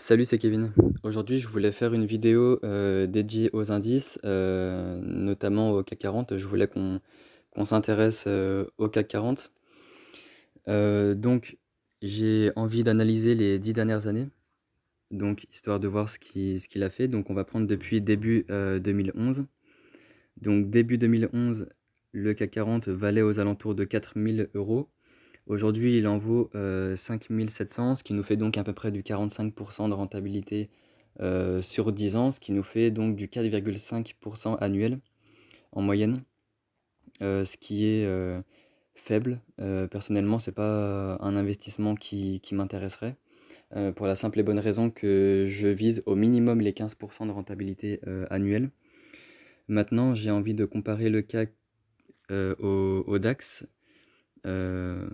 Salut, c'est Kevin. Aujourd'hui, je voulais faire une vidéo dédiée aux indices, notamment au CAC 40. Je voulais qu'on s'intéresse au CAC 40. Donc, j'ai envie d'analyser les 10 dernières années, donc histoire de voir ce qu'il a fait. Donc, on va prendre depuis début 2011. Donc, début 2011, le CAC 40 valait aux alentours de 4 000 euros. Aujourd'hui, il en vaut 5 700, ce qui nous fait donc à peu près du 45% de rentabilité sur 10 ans, ce qui nous fait donc du 4,5% annuel en moyenne, ce qui est faible. Personnellement, c'est pas un investissement qui m'intéresserait, pour la simple et bonne raison que je vise au minimum les 15% de rentabilité annuelle. Maintenant, j'ai envie de comparer le CAC au DAX. Euh,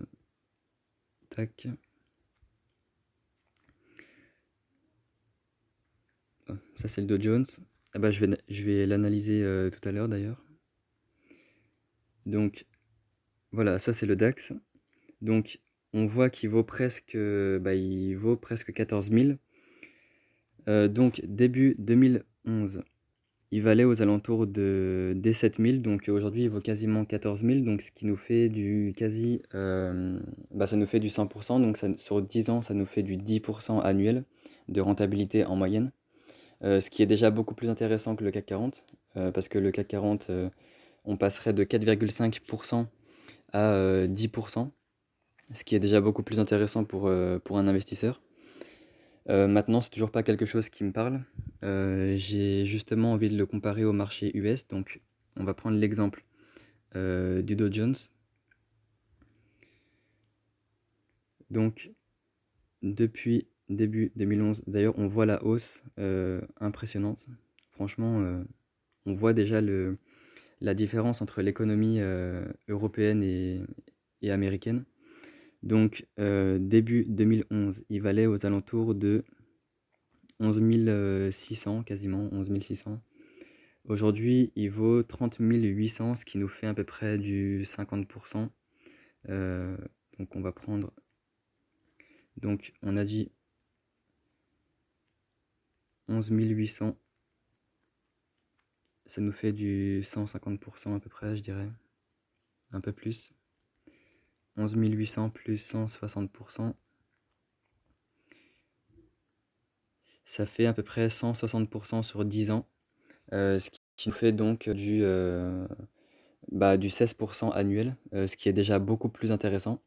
tac. Ça, c'est le Dow Jones. Ah bah, je vais l'analyser tout à l'heure d'ailleurs. Donc voilà, ça c'est le DAX. Donc on voit qu'il vaut presque, il vaut presque 14 000. Donc début 2011, il valait aux alentours des 7 000. Donc aujourd'hui, il vaut quasiment 14 000. Donc ce qui nous fait du quasi, ça nous fait du 100%. Donc sur 10 ans, ça nous fait du 10% annuel de rentabilité en moyenne. Ce qui est déjà beaucoup plus intéressant que le CAC 40, parce que le CAC 40, on passerait de 4,5% à 10%, ce qui est déjà beaucoup plus intéressant pour un investisseur. Maintenant, c'est toujours pas quelque chose qui me parle. J'ai justement envie de le comparer au marché US, donc on va prendre l'exemple du Dow Jones. Donc, depuis début 2011, d'ailleurs, on voit la hausse impressionnante. Franchement, on voit déjà la différence entre l'économie européenne et américaine. Donc, début 2011, il valait aux alentours de 11 600, quasiment 11 600. Aujourd'hui, il vaut 30 800, ce qui nous fait à peu près du 50%. Euh, donc, on va prendre. Donc, on a dit 11 800. Ça nous fait du 150% à peu près, je dirais. Un peu plus. 11 800 plus 160%. Ça fait à peu près 160% sur 10 ans, ce qui nous fait donc du 16% annuel, ce qui est déjà beaucoup plus intéressant.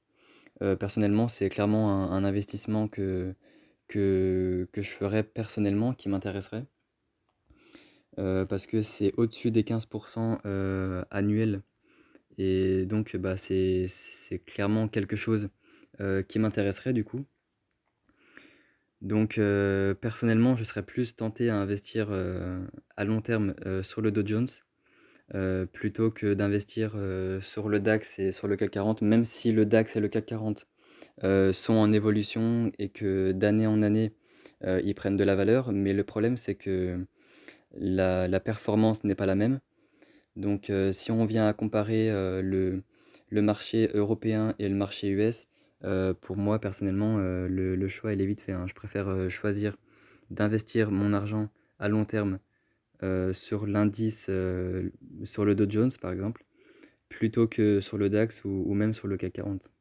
Personnellement, c'est clairement un investissement que je ferais personnellement, qui m'intéresserait, parce que c'est au-dessus des 15% annuels, et donc c'est clairement quelque chose qui m'intéresserait du coup. Donc personnellement, je serais plus tenté à investir à long terme sur le Dow Jones, plutôt que d'investir sur le DAX et sur le CAC 40, même si le DAX et le CAC 40 sont en évolution et que d'année en année, ils prennent de la valeur. Mais le problème, c'est que la performance n'est pas la même. Donc si on vient à comparer le marché européen et le marché US, pour moi personnellement, le choix il est vite fait, hein. Je préfère choisir d'investir mon argent à long terme sur l'indice, sur le Dow Jones par exemple, plutôt que sur le DAX ou même sur le CAC 40.